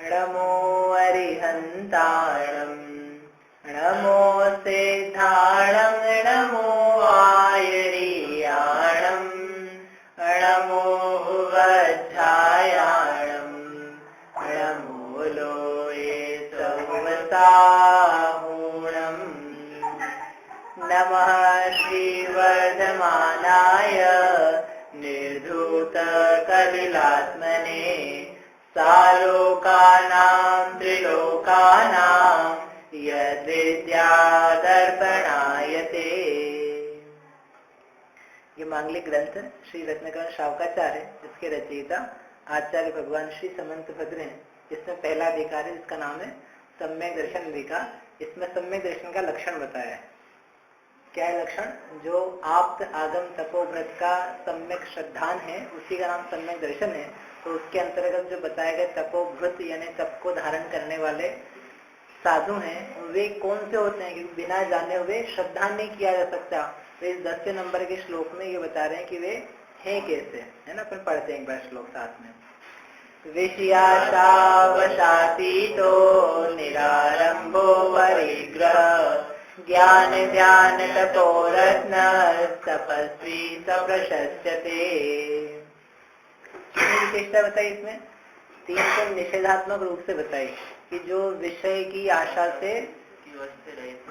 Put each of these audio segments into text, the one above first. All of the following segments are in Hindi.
नमो अरिहन्ताणं नमो सिद्धाणं नमो आयर्याणं नमो वज्रायाणं नमो लोये सौवसाहूणम् नमः श्रीवर्धमानाय निर्धूतकलिलात्मने सालोकानां त्रिलोकानां यद्विद्यादर्पणायते। ये मांगलिक ग्रंथ श्री रत्नकरण शावकाचार्य, जिसके रचयिता आचार्य भगवान श्री समंत भद्र हैं। इसमें पहला अधिकार है जिसका नाम है सम्यक दर्शन अधिकार। इसमें सम्यक दर्शन का लक्षण बताया है। क्या है लक्षण? जो आप्त आगम तपोव्रत का सम्यक श्रद्धान है उसी का नाम सम्यक दर्शन है। तो उसके अंतर्गत जो बताए गए तपोव्रत यानी तप को धारण करने वाले साधु हैं, वे कौन से होते हैं? क्योंकि बिना जाने हुए श्रद्धा नहीं किया जा सकता। तो इस 10वें नंबर के श्लोक में ये बता रहे हैं कि वे हैं कैसे, है ना। अपन पढ़ते हैं एक बार श्लोक साथ में। विषयाशावशातीतो निरारंभो परिग्रह ज्ञान ध्यान तपोरत्न तपस्वी सप्रशस्यते। विशेषता बताई इसमें? 3 तो निषेधात्मक रूप से बताई कि जो विषय की आशा से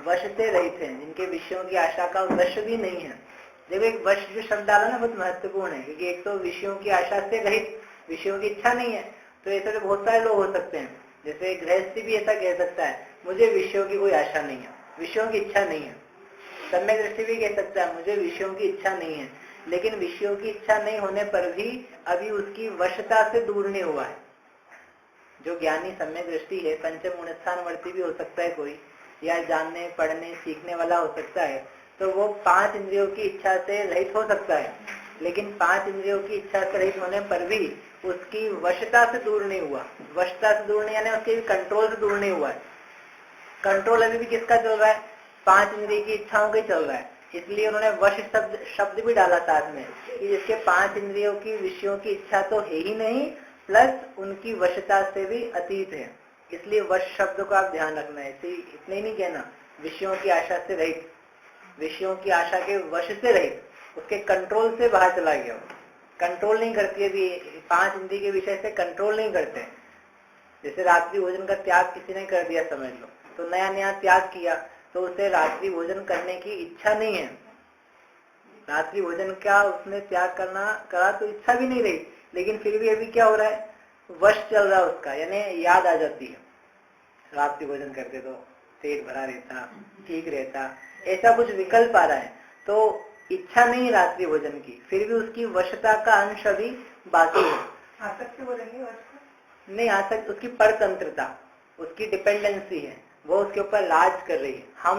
वश से रहित है, जिनके विषयों की आशा का वश भी नहीं है। देखो एक वश जो शब्द डाला ना बहुत महत्वपूर्ण है, क्योंकि एक तो विषयों की आशा से रहित, विषयों की इच्छा नहीं है। तो ऐसे तो बहुत सारे लोग हो सकते हैं। जैसे गृहस्थी भी ऐसा कह सकता है, मुझे विषयों की कोई आशा नहीं है, विषयों की इच्छा नहीं है। सम्यक दृष्टि भी कह सकता है, मुझे विषयों की इच्छा नहीं है। लेकिन विषयों की इच्छा नहीं होने पर भी अभी उसकी वशता से दूर नहीं हुआ है। जो ज्ञानी सम्यक दृष्टि है, पंचम गुणस्थान वर्ती भी हो सकता है कोई, या जानने पढ़ने सीखने वाला हो सकता है, तो वो 5 इंद्रियों की इच्छा से रहित हो सकता है। लेकिन 5 इंद्रियों की इच्छा से रहित होने पर भी उसकी वशता से दूर नहीं हुआ। वशता से दूर नहीं यानी उसके कंट्रोल से दूर नहीं हुआ है। कंट्रोल अभी भी किसका चल रहा है? 5 इंद्रिय की इच्छाओं का चल रहा है। इसलिए उन्होंने वश शब्द भी डाला साथ में कि जिसके 5 इंद्रियों की विषयों की इच्छा तो है ही नहीं, प्लस उनकी वशता से भी अतीत है। इसलिए वश शब्द को आप ध्यान रखना है। इतने ही नहीं कहना विषयों की आशा से रहित, विषयों की आशा के वश से रहित, उसके कंट्रोल से बाहर चला गया। कंट्रोल नहीं करती है भी, 5 इंद्रिय के विषय से कंट्रोल नहीं करते। जैसे रात्रि भोजन का त्याग किसी ने कर दिया समझ लो, तो नया नया त्याग किया तो उसे रात्रि भोजन करने की इच्छा नहीं है। रात्रि भोजन का उसने त्याग करा तो इच्छा भी नहीं रही, लेकिन फिर भी अभी क्या हो रहा है? वश चल रहा है उसका, यानी याद आ जाती है। रात्रि भोजन करते तो पेट भरा रहता, ठीक रहता, ऐसा कुछ विकल्प आ रहा है। तो इच्छा नहीं रात्रि भोजन की, फिर भी उसकी वशता का अंश अभी बाकी है। आसक्ति बोलेंगे नहीं, आसक्ति उसकी परतंत्रता, उसकी डिपेंडेंसी है, वो उसके ऊपर राज कर रही है। हम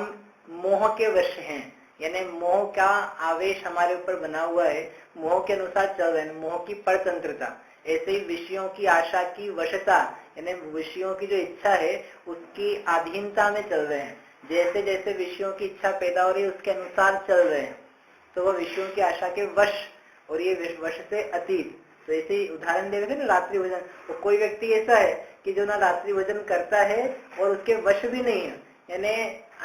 मोह के वश हैं, यानी मोह का आवेश हमारे ऊपर बना हुआ है, मोह के अनुसार चल रहे हैं, मोह की परतंत्रता। ऐसे ही विषयों की आशा की वशता, यानी विषयों की जो इच्छा है उसकी अधीनता में चल रहे हैं। जैसे जैसे विषयों की इच्छा पैदा हो रही है उसके अनुसार चल रहे हैं, तो वह विषयों की आशा के वश, और ये वश से अतीत। तो ऐसे ही उदाहरण दे रहे थे ना रात्रि भोजन, तो कोई व्यक्ति ऐसा है कि जो ना रात्रि भोजन करता है और उसके वश भी नहीं है, यानी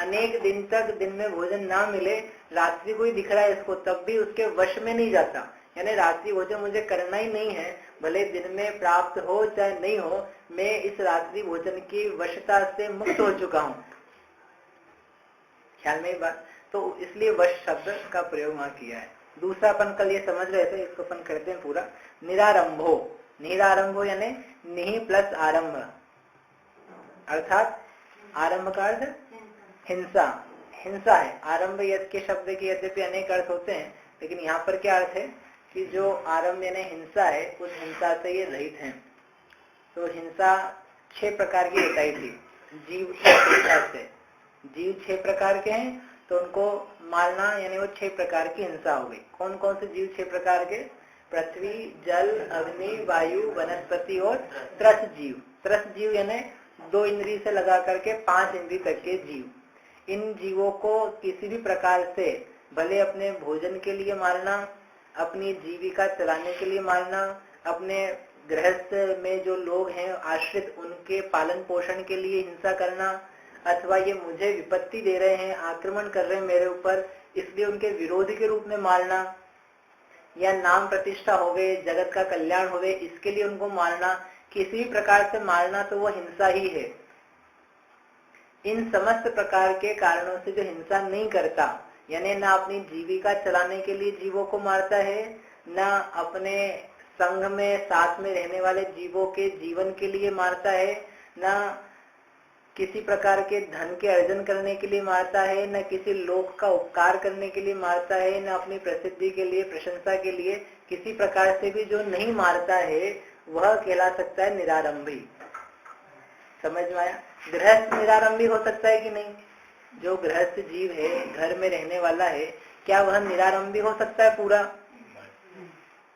अनेक दिन तक दिन में भोजन ना मिले, रात्रि को ही दिख रहा है इसको, तब भी उसके वश में नहीं जाता। यानी रात्रि भोजन मुझे करना ही नहीं है, भले दिन में प्राप्त हो चाहे नहीं हो, मैं इस रात्रि भोजन की वशता से मुक्त हो चुका हूँ। ख्याल में ही बात। तो इसलिए वश शब्द का प्रयोग वहां किया है। दूसरा अपन कल ये समझ रहे थे, इसको अपन करते हैं पूरा। निरारंभो, निरारंभो यानी निहि प्लस आरंभ, अर्थात आरंभ का अर्थ हिंसा, हिंसा है। आरंभ यद के शब्द के यद्यपि अनेक अर्थ होते हैं, लेकिन यहाँ पर क्या अर्थ है कि जो आरंभ यानी हिंसा है, उस हिंसा से ये रहित है। तो हिंसा 6 प्रकार की बताई थी जीव की अपेक्षा से। जीव 6 प्रकार के हैं, तो उनको मारना यानी वो 6 प्रकार की हिंसा हो गई। कौन कौन से जीव 6 प्रकार के? पृथ्वी, जल, अग्नि, वायु, वनस्पति और त्रस जीव। त्रस जीव यानी 2 इंद्रिय से लगा करके 5 इंद्रिय तक के जीव। इन जीवों को किसी भी प्रकार से, भले अपने भोजन के लिए मारना, अपनी जीविका चलाने के लिए मारना, अपने गृहस्थ में जो लोग हैं आश्रित, उनके पालन पोषण के लिए हिंसा करना, अथवा ये मुझे विपत्ति दे रहे हैं, आक्रमण कर रहे हैं मेरे ऊपर, इसलिए उनके विरोधी के रूप में मारना, या नाम प्रतिष्ठा हो गए, जगत का कल्याण हो गए, इसके लिए उनको मारना, किसी भी प्रकार से मारना तो वो हिंसा ही है। इन समस्त प्रकार के कारणों से जो हिंसा नहीं करता, यानी ना अपनी जीविका चलाने के लिए जीवों को मारता है, ना अपने संघ में साथ में रहने वाले जीवों के जीवन के लिए मारता है, ना किसी प्रकार के धन के अर्जन करने के लिए मारता है, न किसी लोक का उपकार करने के लिए मारता है, न अपनी प्रसिद्धि के लिए, प्रशंसा के लिए, किसी प्रकार से भी जो नहीं मारता है वह कहला सकता है निरारंभी। समझ में आया? गृहस्थ निरारंभी हो सकता है कि नहीं? जो गृहस्थ जीव है, घर में रहने वाला है, क्या वह निरारंभी हो सकता है पूरा?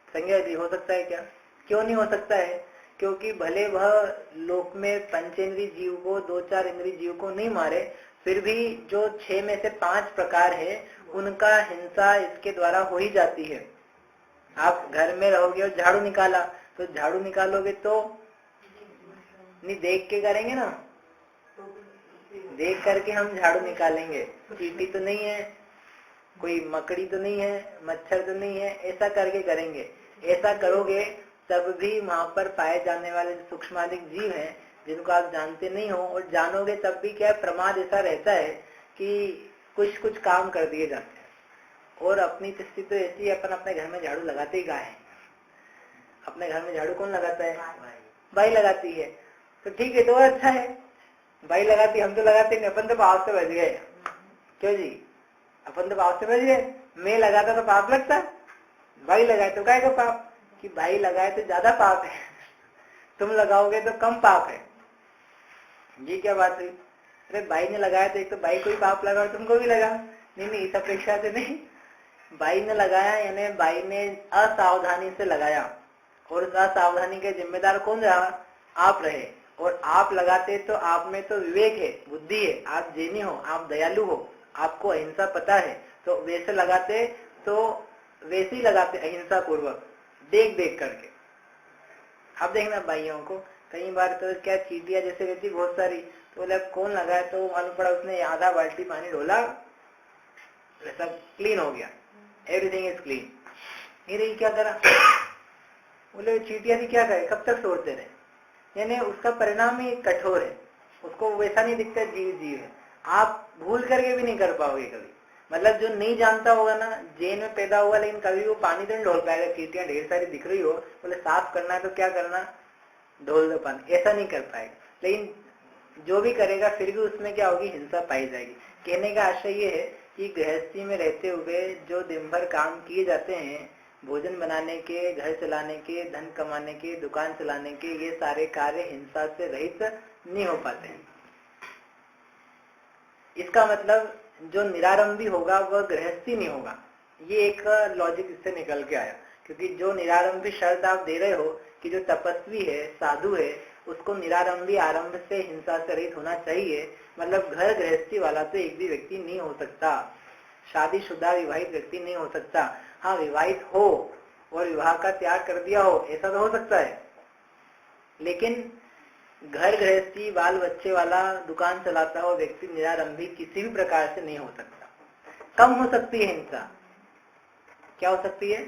संज्ञा जी, हो सकता है क्या? क्यों नहीं हो सकता है? क्योंकि भले वह लोक में पंचेंद्रीय जीव को, 2-4 इंद्रिय जीव को नहीं मारे, फिर भी जो 6 में से 5 प्रकार है उनका हिंसा इसके द्वारा हो ही जाती है। आप घर में रहोगे और झाड़ू निकाला, तो झाड़ू निकालोगे तो नहीं देख के करेंगे ना, देख करके हम झाड़ू निकालेंगे। चींटी तो नहीं है, कोई मकड़ी तो नहीं है, मच्छर तो नहीं है, ऐसा करके करेंगे। ऐसा करोगे तब भी वहां पर पाए जाने वाले सूक्ष्माधिक जीव हैं जिनको आप जानते नहीं हो, और जानोगे तब भी क्या प्रमाद ऐसा रहता है कि कुछ काम कर दिए जाते हैं। और अपनी स्थिति तो ऐसी है, अपन अपने घर में झाड़ू लगाते ही कहाँ है? अपने घर में झाड़ू कौन लगाता है? भाई लगाती है। तो ठीक है, तो अच्छा है, भाई लगाती, हम तो लगाते नहीं, अपन तो पाप से बच गए। क्यों जी? अपन तो पाप से बच गए। मैं लगाता तो पाप लगता, भाई लगाए तो काय का पाप? कि भाई लगाए तो ज्यादा पाप है, तुम लगाओगे तो कम पाप है। ये क्या बात हुई? अरे भाई ने लगाया तो एक तो भाई को ही पाप लगा और तुमको भी लगा। नहीं, इस अपेक्षा से नहीं। भाई ने लगाया यानी भाई ने असावधानी से लगाया, और उस असावधानी के जिम्मेदार कौन रहा? आप रहे। और आप लगाते तो आप में तो विवेक है, बुद्धि है, आप जेनी हो, आप दयालु हो, आपको अहिंसा पता है, तो वैसे लगाते तो वैसे ही लगाते, अहिंसा पूर्वक, देख देख करके। अब देखना भाइयों को कई बार तो क्या चींटियां जैसे रहती बहुत सारी, तो बोले कौन लगाया, तो मालूम पड़ा उसने आधा बाल्टी पानी डोला, सब क्लीन हो गया, एवरीथिंग इज क्लीन। नहीं रही, क्या करा? बोले चींटियां भी क्या करे, कब तक सोचते रहे? यानी उसका परिणाम ही कठोर है, उसको वैसा नहीं दिखता जीव है। आप भूल करके भी नहीं कर पाओगे कभी। मतलब जो नहीं जानता होगा ना, जेल में पैदा हुआ लेकिन कभी वो पानी तो नहीं ढोल पाएगा। चींटियां ढेर सारी दिख रही हो, बोले साफ करना है तो क्या करना, ढोल दो पानी, ऐसा नहीं कर पाएगा। लेकिन जो भी करेगा फिर भी उसमें क्या होगी, हिंसा पाई जाएगी। कहने का आशय ये है कि गृहस्थी में रहते हुए जो दिन भर काम किए जाते हैं, भोजन बनाने के, घर चलाने के, धन कमाने के, दुकान चलाने के, ये सारे कार्य हिंसा से रहित नहीं हो पाते हैं। इसका मतलब जो निरारंभी होगा वह गृहस्थी नहीं होगा। ये एक लॉजिक इससे निकल के आया, क्योंकि जो निरारंभी शर्त आप दे रहे हो कि जो तपस्वी है, साधु है, उसको निरारंभी आरंभ से हिंसा से रहित होना चाहिए। मतलब घर गृहस्थी वाला तो एक भी व्यक्ति नहीं हो सकता, शादीशुदा विवाहित व्यक्ति नहीं हो सकता। हाँ, विवाहित हो और विवाह का त्याग कर दिया हो, ऐसा तो हो सकता है, लेकिन घर गृहस्थी बाल बच्चे वाला दुकान चलाता हो व्यक्ति निरारंभी किसी भी प्रकार से नहीं हो सकता। कम हो सकती है हिंसा, क्या हो सकती है?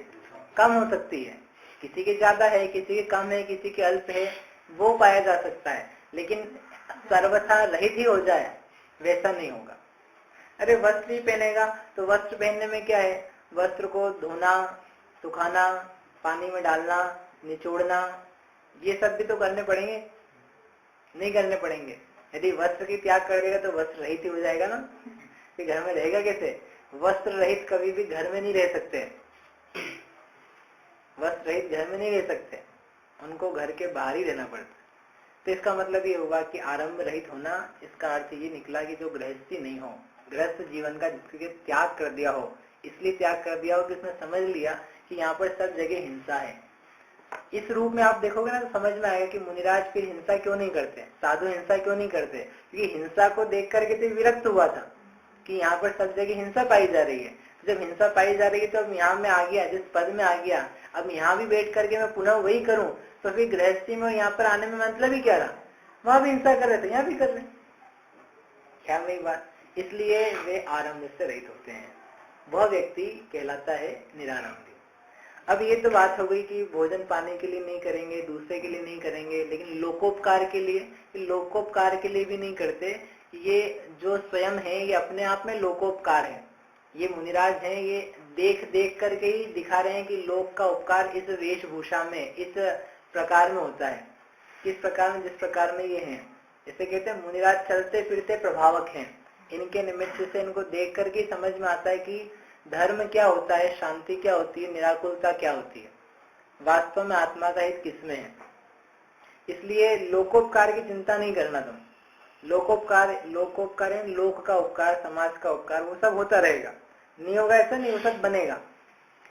कम हो सकती है। किसी के ज्यादा है, किसी के कम है, किसी के अल्प है, वो पाया जा सकता है, लेकिन सर्वथा रहित ही हो जाए वैसा नहीं होगा। अरे वस्त्र ही पहनेगा तो वस्त्र पहनने में क्या है? वस्त्र को धोना, सुखाना, पानी में डालना, निचोड़ना, ये सब भी तो करने पड़ेंगे, नहीं करने पड़ेंगे? यदि वस्त्र की त्याग कर देगा तो वस्त्र रहित ही हो जाएगा ना, कि घर में रहेगा कैसे? वस्त्र रहित कभी भी घर में नहीं रह सकते, वस्त्र रहित घर में नहीं रह सकते, उनको घर के बाहर ही रहना पड़ता है। तो इसका मतलब ये हुआ कि आरंभ रहित होना, इसका अर्थ ये निकला कि जो गृहस्थी नहीं हो, गृहस्थ जीवन का जिसके त्याग कर दिया हो, इसलिए त्याग कर दिया हो कि उसने समझ लिया कि यहाँ पर सब जगह हिंसा है। इस रूप में आप देखोगे ना तो समझ में आएगा कि मुनिराज फिर हिंसा क्यों नहीं करते, साधु हिंसा क्यों नहीं करते, क्योंकि हिंसा को देख करके तो विरक्त हुआ था कि यहाँ पर सब जगह हिंसा पाई जा रही है। जब हिंसा पाई जा रही है तो अब यहाँ में आ गया, जिस पद में आ गया, अब यहाँ भी बैठ करके मैं पुनः वही करूं तो फिर गृहस्थी में यहाँ पर आने में मतलब ही क्या रहा? वहां भी हिंसा कर रहे थे, यहाँ भी कर रहे, ख्याल नहीं बात। इसलिए वे आरंभ से रहित होते हैं, वह व्यक्ति कहलाता है निरारंभी। अब ये तो बात हो गई कि भोजन पाने के लिए नहीं करेंगे, दूसरे के लिए नहीं करेंगे, लेकिन लोकोपकार के लिए, लोकोपकार के लिए भी नहीं करते। ये जो स्वयं है ये अपने आप में लोकोपकार है। ये मुनिराज हैं, ये देख देख करके ही दिखा रहे हैं कि लोक का उपकार इस वेशभूषा में, इस प्रकार में होता है, किस प्रकार में, जिस प्रकार में ये हैं। इसे कहते हैं मुनिराज चलते फिरते प्रभावक हैं। इनके निमित्त से इनको देख करके समझ में आता है कि धर्म क्या होता है, शांति क्या होती है, निराकुलता क्या होती है, वास्तव में आत्मा का हित किसमें है। इसलिए लोकोपकार की चिंता नहीं करना तुम। लोकोपकार, लोकोपकार है लोक का उपकार, समाज का उपकार, वो सब होता रहेगा, नहीं होगा ऐसा नहीं, वो सब बनेगा,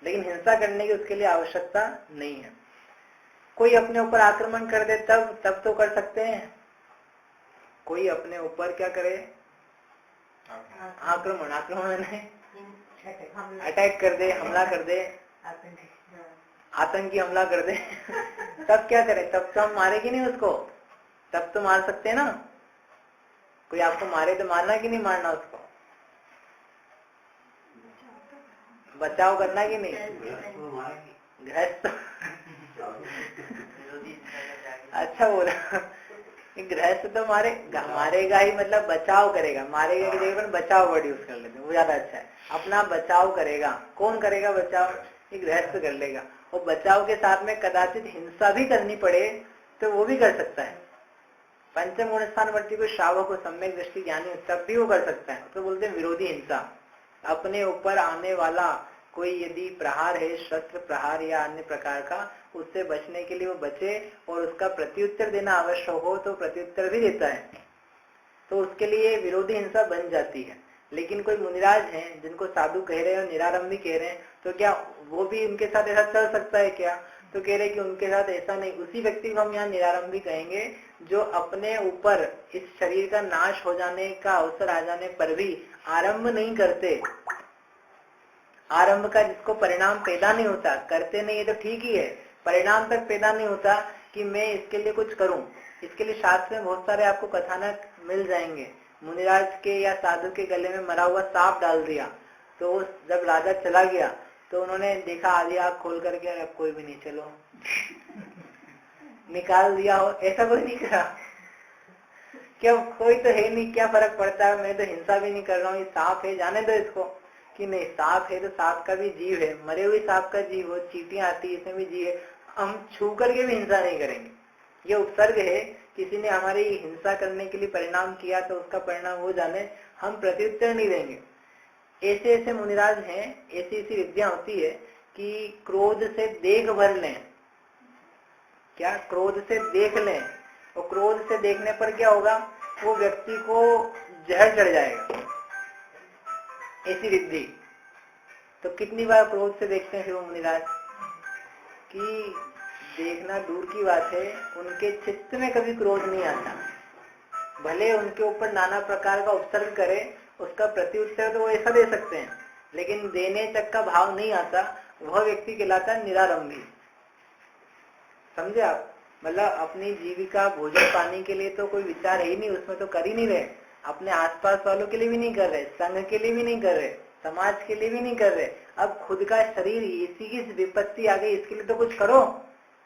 लेकिन हिंसा करने की उसके लिए आवश्यकता नहीं है। कोई अपने ऊपर आक्रमण कर दे तब तो कर सकते हैं। कोई अपने ऊपर क्या करे, आक्रमण, आक्रमण नहीं, अटैक कर दे, हमला कर दे, आतंकी हमला कर दे तब क्या करे? तब तो हम मारेंगे नहीं उसको, तब तो मार सकते हैं ना। कोई आपको मारे तो मारना कि नहीं मारना उसको? बचाव करना कि नहीं? गृहस्थ अच्छा बोला, गृहस्थ तो मारेगा ही, मतलब बचाव करेगा, मारेगा की जगह पर बचाव वर्ड यूज कर लेते हैं, वो ज्यादा अच्छा है। अपना बचाव करेगा। कौन करेगा बचाव? ये गृहस्थ कर लेगा। और बचाव के साथ में कदाचित हिंसा भी करनी पड़े तो वो भी कर सकता है। पंचम गुण स्थान वर्ती को श्रावक को सम्यक दृष्टि ज्ञानी तब भी वो कर सकता है। तो बोलते हैं विरोधी हिंसा। अपने ऊपर आने वाला कोई यदि प्रहार है, शस्त्र प्रहार या अन्य प्रकार का, उससे बचने के लिए वो बचे और उसका प्रत्युत्तर देना आवश्यक हो तो प्रत्युत्तर भी देता है, तो उसके लिए विरोधी हिंसा बन जाती है। लेकिन कोई मुनिराज हैं जिनको साधु कह रहे हैं और निरारंभी कह रहे हैं, तो क्या वो भी उनके साथ ऐसा चल सकता है क्या? तो कह रहे कि उनके साथ ऐसा नहीं। उसी व्यक्ति को हम यहाँ निरारंभी कहेंगे जो अपने ऊपर इस शरीर का नाश हो जाने का अवसर आ जाने पर भी आरंभ नहीं करते। आरंभ का जिसको परिणाम पैदा नहीं होता, करते नहीं है तो ठीक ही है, परिणाम तक पैदा नहीं होता कि मैं इसके लिए कुछ करूं। इसके लिए शास्त्र में बहुत सारे आपको कथानक मिल जाएंगे। मुनिराज के या साधु के गले में मरा हुआ सांप डाल दिया, तो जब राजा चला गया तो उन्होंने देखा, आधी आँख खोल करके, अब कोई भी नहीं, चलो निकाल दिया हो, ऐसा कोई नहीं करा। क्या कोई तो है नहीं, क्या फर्क पड़ता है, मैं तो हिंसा भी नहीं कर रहा हूँ, ये सांप है जाने दो इसको। कि नहीं, सांप है तो सांप का भी जीव है, मरे हुए सांप का जीव हो, चींटियां आती इसमें भी जीव है, हम छू करके भी हिंसा नहीं करेंगे। ये उपसर्ग है, किसी ने हमारी हिंसा करने के लिए परिणाम किया तो उसका परिणाम वो जाने, हम प्रत्युत्तर नहीं देंगे। ऐसे ऐसे मुनिराज हैं, ऐसी ऐसी विद्या होती है कि क्रोध से देख भर लें। क्या? क्रोध से देख लें, और क्रोध से देखने पर क्या होगा, वो व्यक्ति को जहर चढ़ जाएगा, ऐसी विद्धि। तो कितनी बार क्रोध से देखते हैं फिर वो मुनिराज कि देखना दूर की बात है, उनके चित्त में कभी क्रोध नहीं आता। भले उनके ऊपर नाना प्रकार का उपसर्ग करे, उसका प्रत्युत्तर तो वो ऐसा दे सकते हैं, लेकिन देने तक का भाव नहीं आता, वह व्यक्ति कहलाता है निरारंभी। समझे आप? मतलब अपनी जीविका, भोजन पाने के लिए तो कोई विचार है ही नहीं, उसमें तो कर ही नहीं रहे, अपने आसपास वालों के लिए भी नहीं कर रहे, संघ के लिए भी नहीं कर रहे, समाज के लिए भी नहीं कर रहे। अब खुद का शरीर, इसी की विपत्ति आ गई, इसके लिए तो कुछ करो,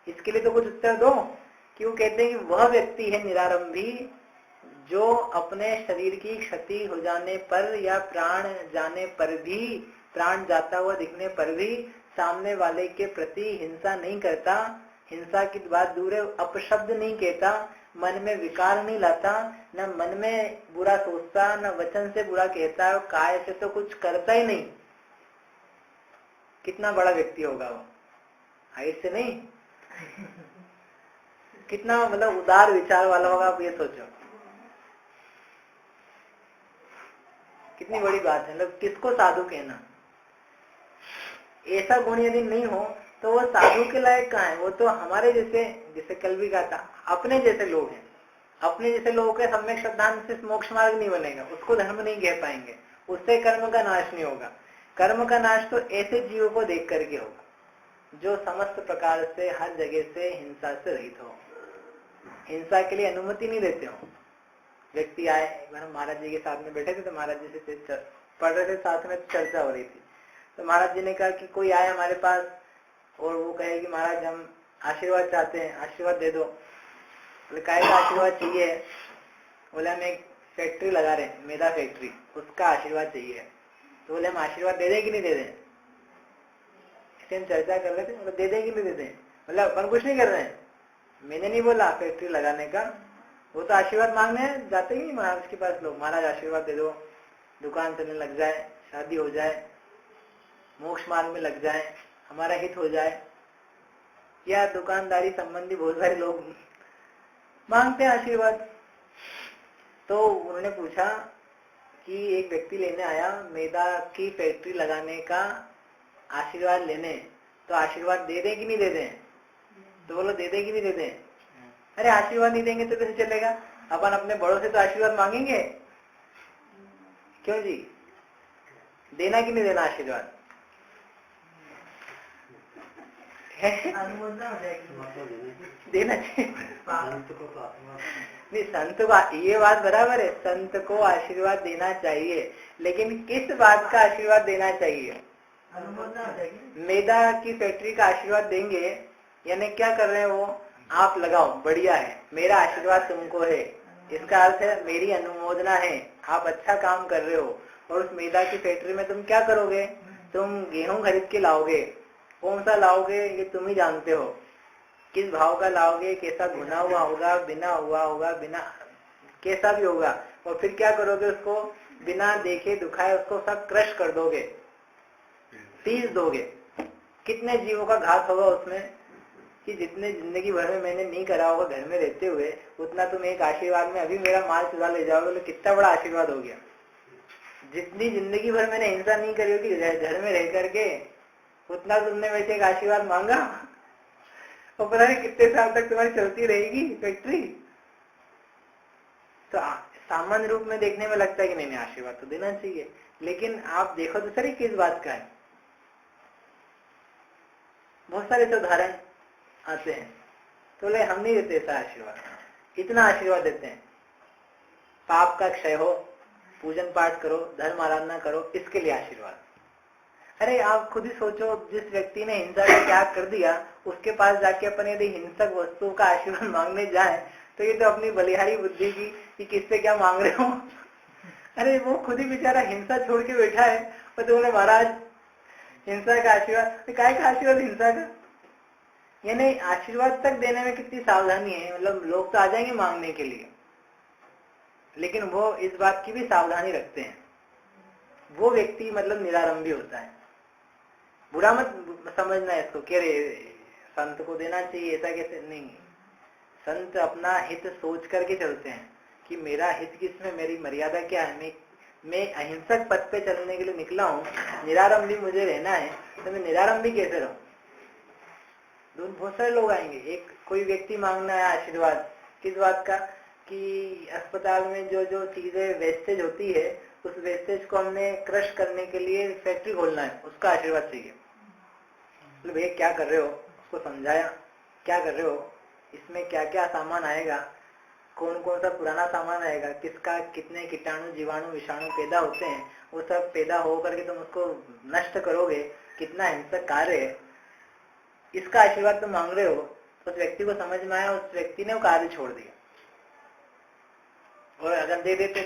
इसके लिए तो कुछ उत्तर दो। क्यों कहते हैं कि वह व्यक्ति है निरारंभी जो अपने शरीर की क्षति हो जाने पर या प्राण जाने पर भी, प्राण जाता हुआ दिखने पर भी सामने वाले के प्रति हिंसा नहीं करता, हिंसा की बात दूर है, अपशब्द नहीं कहता, मन में विकार नहीं लाता, न मन में बुरा सोचता, न वचन से बुरा कहता, और काय से तो कुछ करता ही नहीं। कितना बड़ा व्यक्ति होगा वो, हाइट से नहीं कितना मतलब उदार विचार वाला होगा, आप ये सोचो कितनी बड़ी बात है। मतलब किसको साधु कहना? ऐसा गुण यदि नहीं हो तो वो साधु के लायक कहाँ है? वो तो हमारे जैसे कल भी कहा था, अपने जैसे लोग हैं। अपने जैसे लोगों के सम्यक श्रद्धांत से मोक्ष मार्ग नहीं बनेगा, उसको धर्म नहीं कह पाएंगे, उससे कर्म का नाश नहीं होगा। कर्म का नाश तो ऐसे जीवों को देख करके होगा। जो समस्त प्रकार से हर जगह से हिंसा से रहित हो, हिंसा के लिए अनुमति नहीं देते हो। व्यक्ति आए, एक बार हम महाराज जी के साथ में बैठे थे तो महाराज जी से पढ़ रहे थे, साथ में चर्चा हो रही थी। तो महाराज जी ने कहा कि कोई आए हमारे पास और वो कहे कि महाराज हम आशीर्वाद चाहते हैं, आशीर्वाद दे दो। बोले काहे का आशीर्वाद चाहिए? बोले हम एक फैक्ट्री लगा रहे हैं, मैदा फैक्ट्री, उसका आशीर्वाद चाहिए। तो बोले हम आशीर्वाद दे दें कि नहीं दे दें? इसे हम चर्चा कर रहे थे, मतलब दे दें कि नहीं दे दें? मतलब अपन कुछ नहीं कर रहे हैं, मैंने नहीं बोला फैक्ट्री लगाने का, वो तो आशीर्वाद मांगने जाते ही नहीं महाराज के पास लोग। महाराज आशीर्वाद दे दो, दुकान चलने लग जाए, शादी हो जाए, मोक्ष मार्ग में लग जाए, हमारा हित हो जाए, या दुकानदारी संबंधी बहुत सारे लोग मांगते हैं आशीर्वाद। तो उन्होंने पूछा कि एक व्यक्ति लेने आया मैदा की फैक्ट्री लगाने का आशीर्वाद लेने, तो आशीर्वाद दे दें कि नहीं दे दें? तो बोलो दे दें कि नहीं दे दें? अरे आशीर्वाद नहीं देंगे तो कैसे चलेगा? अपन अपने बड़ों से तो आशीर्वाद मांगेंगे, क्यों जी? देना कि नहीं देना आशीर्वाद? देना चाहिए। नहीं, संत को ये बात बराबर है, संत को आशीर्वाद देना चाहिए, लेकिन किस बात का आशीर्वाद देना चाहिए? मैदा की फैक्ट्री का आशीर्वाद देंगे, यानी क्या कर रहे हैं वो? आप लगाओ, बढ़िया है, मेरा आशीर्वाद तुमको है, इसका अर्थ है मेरी अनुमोदना है, आप अच्छा काम कर रहे हो। और उस मैदा की फैक्ट्री में तुम क्या करोगे? तुम गेहूं खरीद के लाओगे, कौन सा लाओगे ये तुम ही जानते हो, किस भाव का लाओगे, कैसा भुना हुआ होगा, बिना हुआ होगा, बिना कैसा भी होगा, और फिर क्या करोगे? उसको बिना देखे दुखाए उसको सब क्रश कर दोगे, पीस दोगे। कितने जीवों का घात होगा उसमें, कि जितने जिंदगी भर में मैंने नहीं करा होगा घर में रहते हुए, उतना तुम एक आशीर्वाद में अभी मेरा माल चुरा ले जाओगे, तो कितना बड़ा आशीर्वाद हो गया। जितनी जिंदगी भर मैंने हिंसा नहीं करी होगी घर में रह करके, उतना तुमने वैसे एक आशीर्वाद मांगा, और पता नहीं कितने साल तक तुम्हारी चलती रहेगी फैक्ट्री। तो सामान्य रूप में देखने में लगता है कि नहीं आशीर्वाद तो देना चाहिए, लेकिन आप देखो तो सर किस बात का है। बहुत सारे तो उदाहरण आते हैं, तो बोले हम नहीं देते ऐसा आशीर्वाद, इतना आशीर्वाद देते हैं पाप का क्षय हो, पूजन पाठ करो, धर्म आराधना करो, इसके लिए आशीर्वाद। अरे आप खुद ही सोचो, जिस व्यक्ति ने हिंसा का त्याग कर दिया, उसके पास जाके अपन यदि हिंसक वस्तुओं का आशीर्वाद मांगने जाए, तो ये तो अपनी बलिहारी बुद्धि की कि किससे क्या मांग रहे हो। अरे वो खुद ही बेचारा हिंसा छोड़ के बैठा है, और तो बोले महाराज हिंसा का आशीर्वाद, तो काय का आशीर्वाद हिंसा का? यानी आशीर्वाद तक देने में कितनी सावधानी है। मतलब लोग तो आ जाएंगे मांगने के लिए, लेकिन वो इस बात की भी सावधानी रखते हैं। वो व्यक्ति मतलब निरारंभी होता है। बुरा मत समझना इसको, कह रहे संत को देना चाहिए ऐसा कैसे? नहीं, संत अपना हित सोच करके चलते हैं कि मेरा हित किसमें, मेरी मर्यादा क्या है, मैं अहिंसक पथ पे चलने के लिए निकला हूँ, निरारंभी मुझे रहना है, तो मैं निरारंभी कैसे रहूं? बहुत सारे लोग आएंगे, एक कोई व्यक्ति मांगना है आशीर्वाद, किस बात का? कि अस्पताल में जो जो चीजें वेस्टेज होती है, उस वेस्टेज को हमने क्रश करने के लिए फैक्ट्री खोलना है, उसका आशीर्वाद चाहिए। मतलब भैया क्या कर रहे हो? उसको समझाया क्या कर रहे हो, इसमें क्या क्या सामान आएगा, कौन कौन सा पुराना सामान आएगा, किसका कितने कीटाणु जीवाणु विषाणु पैदा होते हैं, वो सब पैदा हो करके तुम उसको नष्ट करोगे, कितना हिंसक कार्य है, इसका आशीर्वाद तुम मांग रहे हो। उस व्यक्ति को समझ में आया, उस व्यक्ति ने वो कार्य छोड़ दिया। और अगर दे देते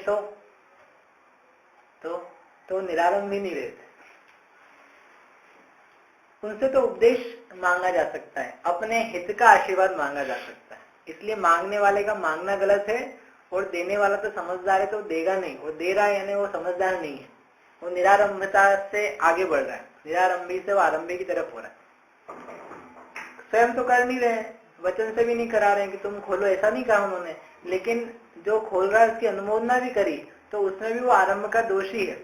तो निरारंभ भी नहीं रहते। उनसे तो उपदेश मांगा जा सकता है, अपने हित का आशीर्वाद मांगा जा सकता है। इसलिए मांगने वाले का मांगना गलत है, और देने वाला तो समझदार है तो देगा नहीं, वो दे रहा है यानी वो समझदार नहीं है, वो निरारंभता से आगे बढ़ रहा है, निरारंभी से वो आरंभी की तरफ हो रहा है। स्वयं तो कर नहीं रहे, वचन से भी नहीं करा रहे कि तुम खोलो, ऐसा नहीं कहा उन्होंने, लेकिन जो खोल रहा है उसकी अनुमोदना भी करी, तो उसमें भी वो आरंभ का दोषी है।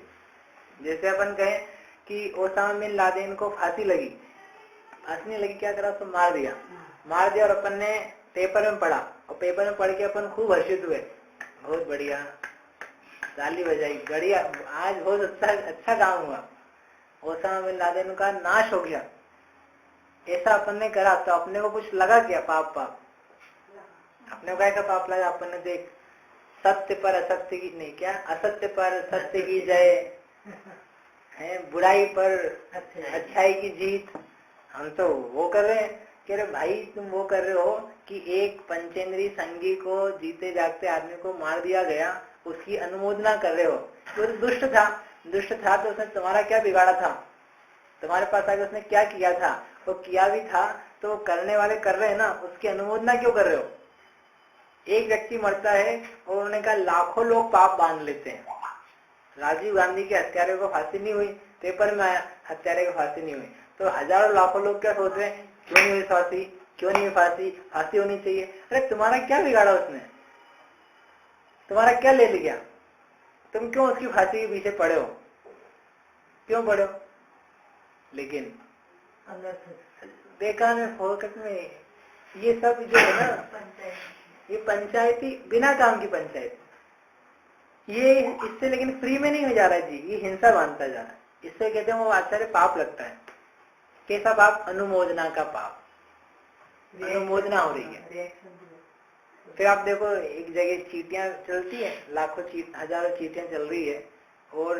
जैसे अपन कहें कि ओसामा बिन लादेन को फांसी लगी, फांसी नहीं लगी, क्या करा, उसको मार दिया, और अपन ने पेपर में पढ़ा, और पेपर में पढ़ के अपन खूब हर्षित हुए, बहुत बढ़िया, ताली बजाई, बढ़िया, आज बहुत अच्छा काम हुआ, ओसामा बिन लादेन का नाश हो गया। ऐसा अपन ने करा तो अपने को कुछ लगा क्या? पाप अपने को क्या पाप लगा? अपन ने देख सत्य पर असत्य की नहीं, क्या असत्य पर सत्य की जय है, बुराई पर अच्छाई की जीत। हम तो वो कर रहे हैं कि अरे भाई तुम वो कर रहे हो कि एक पंचेंद्री संगी को जीते जागते आदमी को मार दिया गया, उसकी अनुमोदना कर रहे हो। वो तो दुष्ट था तो उसने तुम्हारा क्या बिगाड़ा था? तुम्हारे पास आगे उसने क्या किया था? वो किया भी था तो करने वाले कर रहे हैं ना, उसकी अनुमोदना क्यों कर रहे हो? एक व्यक्ति मरता है और उन्होंने कहा लाखों लोग पाप बांध लेते हैं। राजीव गांधी के हत्यारे को फांसी नहीं हुई, पेपर में आया हत्यारे को फांसी नहीं हुई, तो हजारों लाखों लोग क्या सोच रहे हैं, क्यों नहीं हुई फांसी, क्यों नहीं हुई फांसी, फांसी होनी चाहिए। अरे तुम्हारा क्या बिगाड़ा उसने? तुम्हारा क्या ले लिया? तुम क्यों उसकी फांसी के पीछे पड़े हो? क्यों पड़े हो? लेकिन देखा में फोकट में ये सब जो है ना, ये पंचायती बिना काम की पंचायत, ये इससे लेकिन फ्री में नहीं हो जा रहा है जी, ये हिंसा बांधता जा रहा है। इससे कहते हैं वो आचार्य पाप लगता है। कैसा पाप? अनुमोदना का पाप, अनुमोदना हो रही है। फिर आप देखो एक जगह चींटियां चलती है, लाखों हजारों चींटियां चल रही है और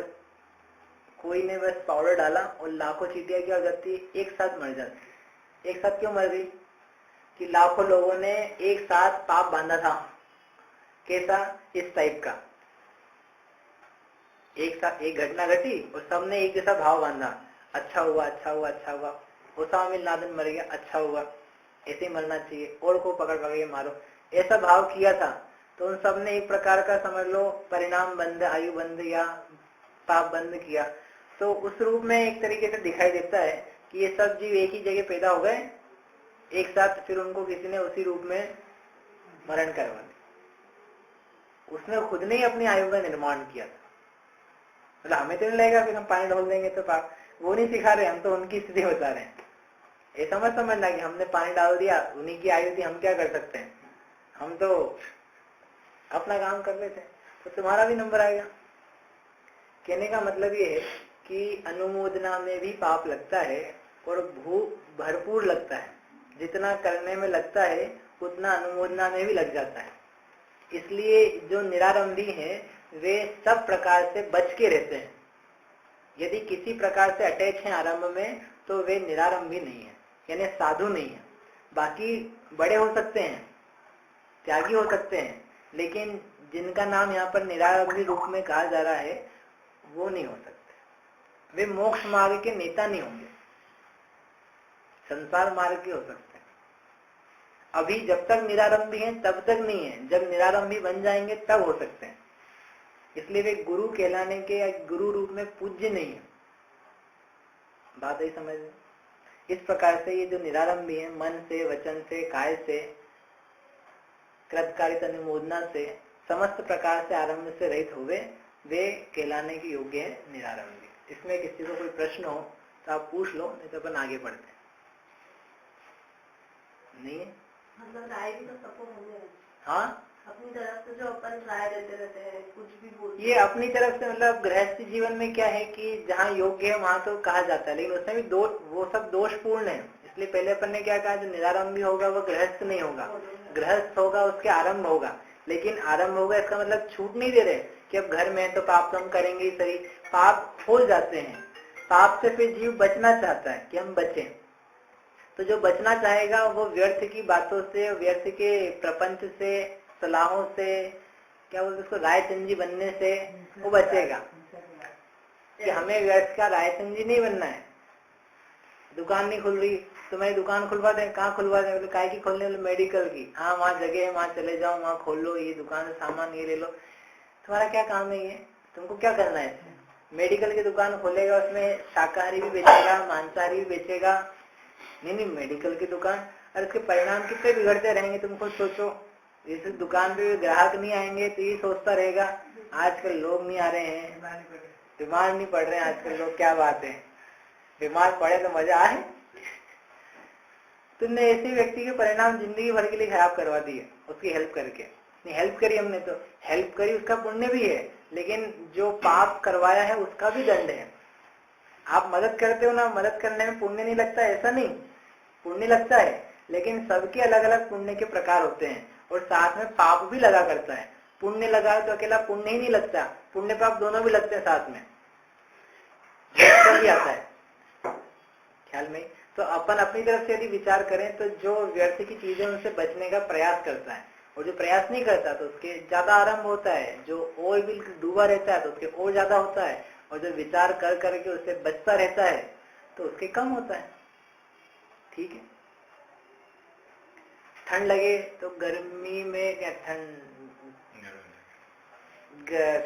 कोई ने बस पाउडर डाला और लाखों चींटियां क्या हो जाती है, एक साथ मर जाती। एक साथ क्यों मर गई? कि लाखों लोगों ने एक साथ पाप बांधा था। कैसा? इस टाइप का एक साथ एक घटना घटी और सबने एक जैसा भाव बांधा, अच्छा हुआ अच्छा हुआ अच्छा हुआ, ओसामा बिन लादेन मर गया, अच्छा हुआ, ऐसे ही मरना चाहिए, और को पकड़ के मारो, ऐसा भाव किया था। तो उन सब ने एक प्रकार का समझ लो परिणाम बंद, आयु बंद या पाप बंद किया। तो उस रूप में एक तरीके से दिखाई देता है कि ये सब जीव एक ही जगह पैदा हो गए एक साथ, फिर उनको किसी ने उसी रूप में मरण करवा दिया। उसने खुद ने ही अपनी आयु का निर्माण किया था। मतलब हमें तो नहीं लगेगा फिर हम पानी ढोल देंगे तो पाप, वो नहीं सिखा रहे, हम तो उनकी स्थिति बता रहे हैं। ऐसा मत समझना कि हमने पानी डाल दिया, उन्हीं की आयु थी, हम क्या कर सकते हैं, हम तो अपना काम कर रहे थे, तो तुम्हारा भी नंबर आएगा। कहने का मतलब ये है कि अनुमोदना में भी पाप लगता है और भरपूर लगता है। जितना करने में लगता है उतना अनुमोदना में भी लग जाता है। इसलिए जो निरारंभी हैं वे सब प्रकार से बच के रहते हैं। यदि किसी प्रकार से अटैच हैं आरंभ में तो वे निरारंभी नहीं है, यानी साधु नहीं है। बाकी बड़े हो सकते हैं, त्यागी हो सकते हैं, लेकिन जिनका नाम यहाँ पर निरारंभी रूप में कहा जा रहा है वो नहीं हो सकते। वे मोक्ष मार्ग के नेता नहीं होंगे, संसार मार्ग के हो सकते हैं। अभी जब तक निरारंभी हैं तब तक नहीं है, जब निरारंभी बन जाएंगे तब हो सकते हैं। इसलिए वे गुरु कहलाने के या गुरु रूप में पूज्य नहीं है। बात यही समझ में। इस प्रकार से ये जो निरारंभी है, मन से, वचन से, काय से, कृतकारित अनुमोदना से, समस्त प्रकार से आरंभ से रहित हुए, वे कहलाने के योग्य है निरारंभी। इसमें किसी को कोई प्रश्न हो तो आप पूछ लो, नहीं तो अपन आगे बढ़ते हैं। नहीं है मतलब राय भी तो सबको होंगे। हाँ, अपनी तरफ से जो अपन राय देते रहते हैं, कुछ भी बोलते ये अपनी तरफ से, मतलब गृहस्थी जीवन में क्या है कि जहाँ योग्य है वहां तो कहा जाता है, लेकिन उसमें भी वो सब दोषपूर्ण है। इसलिए पहले अपन ने क्या कहा, जो निरारंभी होगा वो गृहस्थ नहीं होगा, गृहस्थ होगा उसके आरंभ होगा। लेकिन आरंभ होगा इसका मतलब छूट नहीं दे रहे कि अब घर में तो पाप तो हम करेंगे ही सही, पाप हो जाते हैं। पाप से फिर जीव बचना चाहता है कि हम बचें, तो जो बचना चाहेगा वो व्यर्थ की बातों से, व्यर्थ के प्रपंच से, सलाहों से, क्या बोलते उसको, रायचंदी बनने से वो बचेगा। कि हमें व्यर्थ का रायचंदी नहीं बनना है। दुकान नहीं खुल रही तो मैं दुकान खुलवा दें, कहाँ खुलवा दें, बोले काय की खोलने, बोले मेडिकल की। हाँ वहाँ जगह है, वहाँ चले जाओ, वहाँ खोल लो, ये दुकान से सामान ये ले लो। तुम्हारा क्या काम है, ये तुमको क्या करना है इसमें? मेडिकल की दुकान खोलेगा, उसमें शाकाहारी भी बेचेगा, मांसाहारी भी बेचेगा। नहीं, मेडिकल की दुकान, और उसके परिणाम कितने बिगड़ते रहेंगे तुम खुद सोचो। इस दुकान पे ग्राहक नहीं आएंगे तो ये सोचता रहेगा आजकल लोग नहीं आ रहे हैं, बीमार नहीं पड़ रहे हैं आजकल लोग, क्या बात है, बीमार पड़े तो मजा आए। तुमने ऐसे व्यक्ति के परिणाम जिंदगी भर के लिए खराब करवा दिए उसकी हेल्प करके। नहीं, हेल्प करी हमने तो हेल्प करी, उसका पुण्य भी है, लेकिन जो पाप करवाया है उसका भी दंड है। आप मदद करते हो ना, मदद करने में पुण्य नहीं लगता, ऐसा नहीं। पुण्य लगता है, लेकिन सबके अलग अलग पुण्य के प्रकार होते हैं और साथ में पाप भी लगा करता है। पुण्य लगा तो अकेला पुण्य ही नहीं लगता, पुण्य पाप दोनों भी लगते हैं साथ में, भी आता है ख्याल में। तो अपन अपनी तरफ से यदि विचार करें तो जो व्यर्थ की चीजें उनसे बचने का प्रयास करता है और जो प्रयास नहीं करता तो उसके ज्यादा आरंभ होता है, जो और भी डूबा रहता है तो उसके और ज्यादा होता है, और जो विचार कर करके उससे बचता रहता है तो उसके कम होता है। ठीक है, ठंड लगे तो गर्मी में क्या ठंड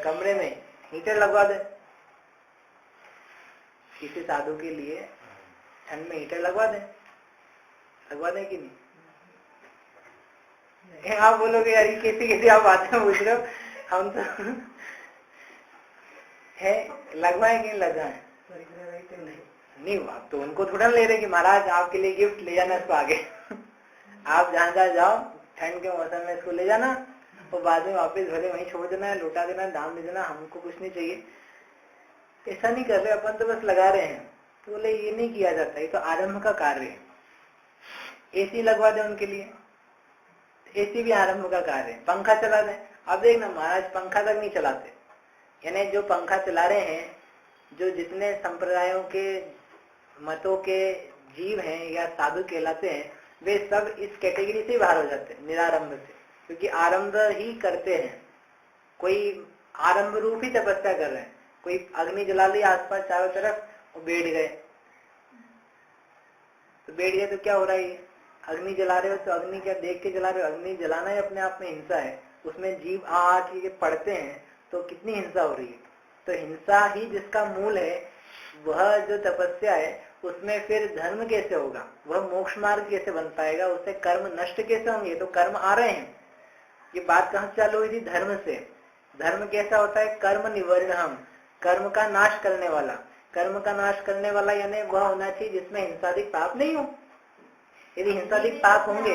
कमरे में हीटर लगवा दे, किसी साधु के लिए ठंड में हीटर लगवा दें कि नहीं? आप बोलोगे यार कैसी कैसी आप बातें पूछ रहे हो, हम तो है लगवाएं कि नहीं लगवाएं? नहीं, आप तो उनको थोड़ा ले रहे कि महाराज आपके लिए गिफ्ट ले जाना इसको आगे आप जहाँ जहाँ जाओ ठंड के मौसम में इसको ले जाना और बाद में वापस भले वहीं छोड़ देना, लौटा देना, दाम दे देना, हमको कुछ नहीं चाहिए। ऐसा नहीं कर रहे अपन, तो बस लगा रहे हैं। तो बोले ये नहीं किया जाता, ये तो आरंभ का कार्य है। एसी लगवा दे उनके लिए, एसी भी आरंभ का कार्य है। पंखा चला दे, अब देखना महाराज पंखा तक नहीं चलाते, यानी जो पंखा चला रहे हैं, जो जितने संप्रदायों के मतों के जीव हैं या साधु कहलाते हैं, वे सब इस कैटेगरी से बाहर हो जाते हैं, निरारंभ से, क्योंकि आरंभ ही करते हैं। कोई आरंभ रूप ही तपस्या कर रहे हैं, कोई अग्नि जला ली आसपास चारों तरफ और बैठ गए, तो क्या हो रहा है? अग्नि जला रहे हो तो अग्नि क्या देख के जला रहे हो? अग्नि जलाना ही अपने आप में हिंसा है, उसमें जीव आ के पड़ते हैं तो कितनी हिंसा हो रही है। तो हिंसा ही जिसका मूल है, वह जो तपस्या है उसमें फिर धर्म कैसे होगा, वह मोक्ष मार्ग कैसे बन पाएगा, उससे कर्म नष्ट कैसे होंगे? तो कर्म आ रहे हैं। ये बात कहाँ चालू हुई थी? धर्म से। धर्म कैसा होता है? कर्म निवर्णम, कर्म का नाश करने वाला। कर्म का नाश करने वाला यानी वह होना चाहिए जिसमें हिंसादिक पाप नहीं हो। यदि हिंसादिक पाप होंगे,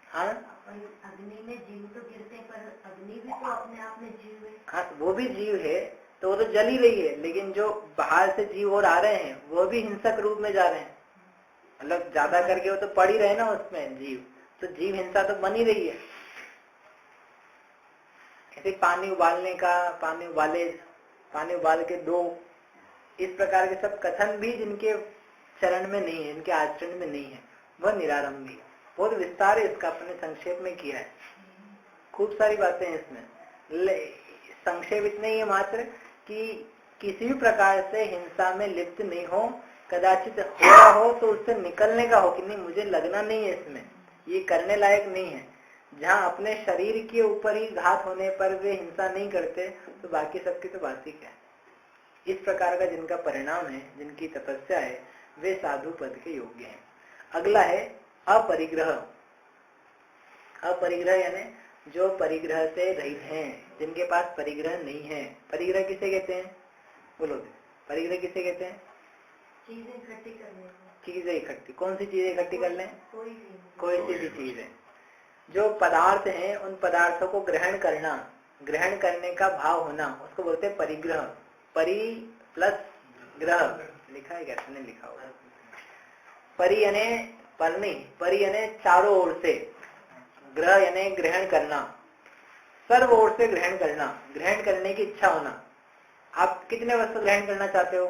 हाँ अग्नि में जीव तो गिरते हैं, पर अग्नि भी तो अपने आप में जीव है। हाँ, वो भी जीव है, तो वो तो जल ही रही है, लेकिन जो बाहर से जीव और आ रहे हैं वो भी हिंसक रूप में जा रहे हैं, मतलब ज्यादा करके वो तो पड़ ही रहे ना उसमें जीव, तो जीव हिंसा तो बन ही रही है। ऐसे पानी उबालने का, पानी उबाल के दो, इस प्रकार के सब कथन भी जिनके चरण में नहीं है, इनके आचरण में नहीं है, वह निरारंभी। बहुत विस्तार है इसका, अपने संक्षेप में किया है, खूब सारी बातें हैं इसमें। संक्षेप इतने ही मात्र कि किसी भी प्रकार से हिंसा में लिप्त नहीं हो, कदाचित हो रहा हो तो उससे निकलने का हो कि नहीं मुझे लगना नहीं है, इसमें ये करने लायक नहीं है। जहाँ अपने शरीर के ऊपर ही घात होने पर वे हिंसा नहीं करते, तो बाकी सबकी तो बात ही क्या है। इस प्रकार का जिनका परिणाम है, जिनकी तपस्या है, वे साधु पद के योग्य हैं। अगला है अपरिग्रह। अपरिग्रह यानी जो परिग्रह से रहित हैं, जिनके पास परिग्रह नहीं है। परिग्रह किसे कहते हैं? बोलो, परिग्रह किसे कहते हैं? चीजें इकट्ठी करने को। चीजें इकट्ठी, कौन सी चीजें इकट्ठी कर लें? कोई सी भी चीज है। जो पदार्थ हैं उन पदार्थों को ग्रहण करना, ग्रहण करने का भाव होना, उसको बोलते हैं परिग्रह। परि प्लस ग्रह लिखा है, कैसे नहीं लिखा होगा? परि यानी परनी, परि यानी चारों ओर से, ग्रह यानी ग्रहण करना, सर्व ओर से ग्रहण करना, ग्रहण करने की इच्छा होना। आप कितने वस्तु ग्रहण करना चाहते हो?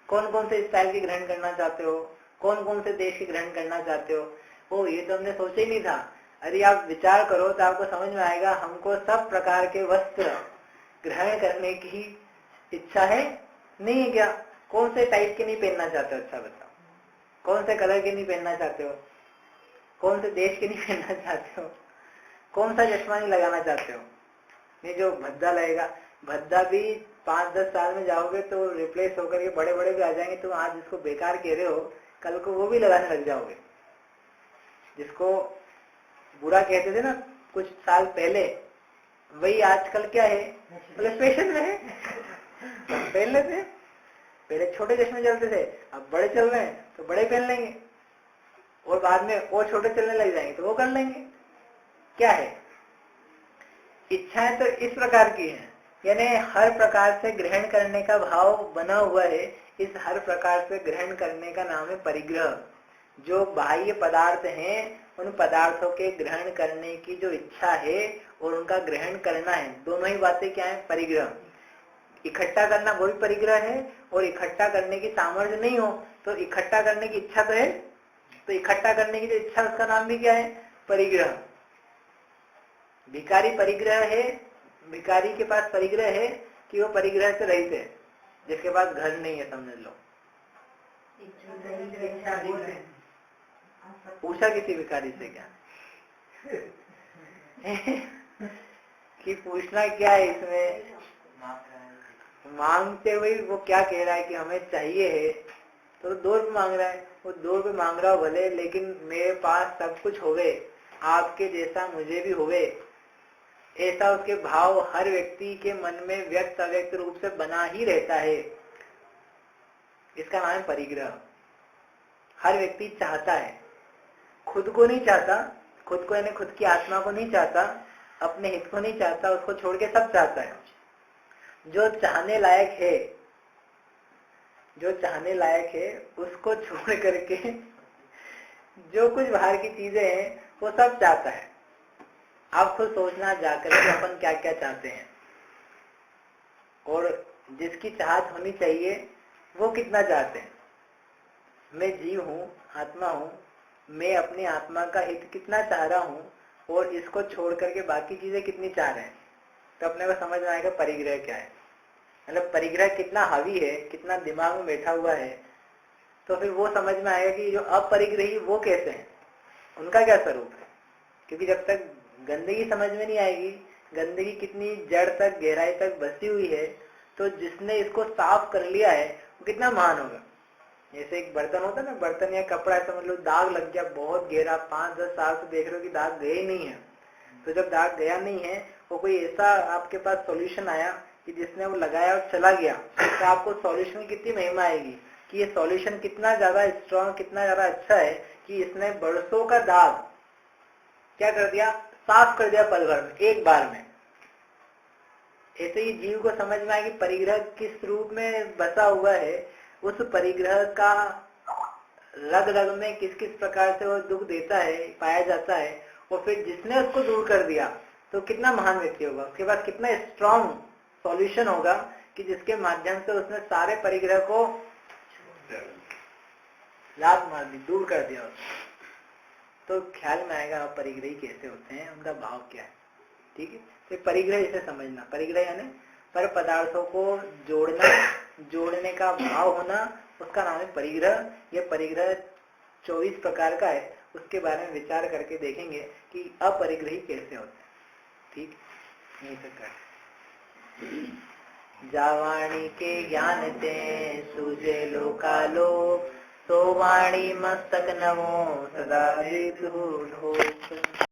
कौन कौन से स्टाइल की ग्रहण करना चाहते हो? कौन कौन से देश की ग्रहण करना चाहते हो? ओ, ये तो हमने सोचा ही नहीं था। अरे आप विचार करो तो आपको समझ में आएगा। हमको सब प्रकार के वस्त्र ग्रहण करने की इच्छा है, नहीं है क्या? कौन से टाइप के नहीं पहनना चाहते हो? अच्छा बताओ, कौन से कलर के नहीं पहनना चाहते हो? कौन से देश के नहीं पहनना चाहते हो? कौन सा चश्मा नहीं लगाना चाहते हो? नहीं, जो भद्दा लगेगा, भद्दा भी 5-10 साल में जाओगे तो रिप्लेस होकर के बड़े बड़े भी आ जाएंगे। तो आज जिसको बेकार कह रहे हो, कल को वो भी लगाने लग जाओगे। जिसको बुरा कहते थे ना कुछ साल पहले, वही आजकल क्या है? बोले फैशन में है। पहले थे, पहले छोटे चश्मे चलते थे, अब बड़े चल रहे हैं तो बड़े पहन लेंगे, और बाद में और छोटे चलने लग जाएंगे तो वो कर लेंगे। क्या है? इच्छाएं तो इस प्रकार की हैं, यानी हर प्रकार से ग्रहण करने का भाव बना हुआ है। इस हर प्रकार से ग्रहण करने का नाम है परिग्रह। जो बाह्य पदार्थ हैं उन पदार्थों के ग्रहण करने की जो इच्छा है और उनका ग्रहण करना है, दोनों ही बातें क्या है? परिग्रह। इकट्ठा करना वो भी परिग्रह है, और इकट्ठा करने की सामर्थ्य नहीं हो तो इकट्ठा करने की इच्छा तो है, तो इकट्ठा करने की जो इच्छा उसका नाम भी क्या है? परिग्रह। भिखारी परिग्रह है, भिखारी के पास परिग्रह है कि वो परिग्रह से रहित है, जिसके पास घर नहीं है, समझ लो। पूछा किसी भिखारी से क्या कि पूछना क्या है इसमें? मांगते हुए वो क्या कह रहा है कि हमें चाहिए है, तो 2 रुपये मांग रहा है। वो 2 रुपये मांग रहा हो भले, लेकिन मेरे पास सब कुछ होवे, आपके जैसा मुझे भी होवे, ऐसा उसके भाव हर व्यक्ति के मन में व्यक्त अव्यक्त रूप से बना ही रहता है। इसका नाम है परिग्रह। हर व्यक्ति चाहता है, खुद को नहीं चाहता, खुद को यानी खुद की आत्मा को नहीं चाहता, अपने हित को नहीं चाहता, उसको छोड़ के सब चाहता है। जो चाहने लायक है, जो चाहने लायक है उसको छोड़ करके जो कुछ बाहर की चीजें हैं वो सब चाहता है। आप खुद सोचना जाकर कि अपन क्या क्या चाहते हैं, और जिसकी चाहत होनी चाहिए वो कितना चाहते हैं। मैं जीव हूँ, आत्मा हूँ, मैं अपनी आत्मा का हित कितना चाह रहा हूँ, और इसको छोड़ करके बाकी चीजें कितनी चाह रहे हैं, तो अपने को समझ में आएगा परिग्रह क्या है। मतलब परिग्रह कितना हावी है, कितना दिमाग में बैठा हुआ है, तो फिर वो समझ में आएगा कि जो अपरिग्रही वो कैसे हैं, उनका क्या स्वरूप है। क्योंकि जब तक गंदगी समझ में नहीं आएगी, गंदगी कितनी जड़ तक गहराई तक बसी हुई है, तो जिसने इसको साफ कर लिया है वो कितना महान होगा। जैसे एक बर्तन होता है ना, बर्तन या कपड़ा है, समझ लो दाग लग गया बहुत गहरा, 5-10 साल से देख रहे हो कि दाग गए ही नहीं है। तो जब दाग गया नहीं है, वो कोई ऐसा आपके पास सॉल्यूशन आया कि जिसने वो लगाया और चला गया, तो आपको सॉल्यूशन की कितनी महिमा आएगी कि ये सॉल्यूशन कितना ज्यादा स्ट्रॉन्ग, कितना ज्यादा अच्छा है कि इसने बरसों का दाग क्या कर दिया? साफ कर दिया पल भर में, एक बार में। ऐसे ही जीव को समझ में आएगी परिग्रह किस रूप में बसा हुआ है, उस परिग्रह का रग रग में किस किस प्रकार से वो दुख देता है, पाया जाता है, और फिर जिसने उसको दूर कर दिया तो कितना महान व्यक्ति होगा, उसके पास कितना स्ट्रॉन्ग सॉल्यूशन होगा कि जिसके माध्यम से उसने सारे परिग्रह को लात मार दी, दूर कर दिया उसको। तो ख्याल में आएगा परिग्रही कैसे होते हैं, उनका भाव क्या है। ठीक है, तो परिग्रह इसे समझना, परिग्रह यानी पर पदार्थों को जोड़ना, जोड़ने का भाव होना, उसका नाम है परिग्रह। यह परिग्रह 24 प्रकार का है, उसके बारे में विचार करके देखेंगे कि अपरिग्रही कैसे होते हैं। ठीक, यही तक कर जावाणी के ज्ञान ते सूझे लोकालोक, सो वाणी मस्तक नमो सदा ऋतु ढोक।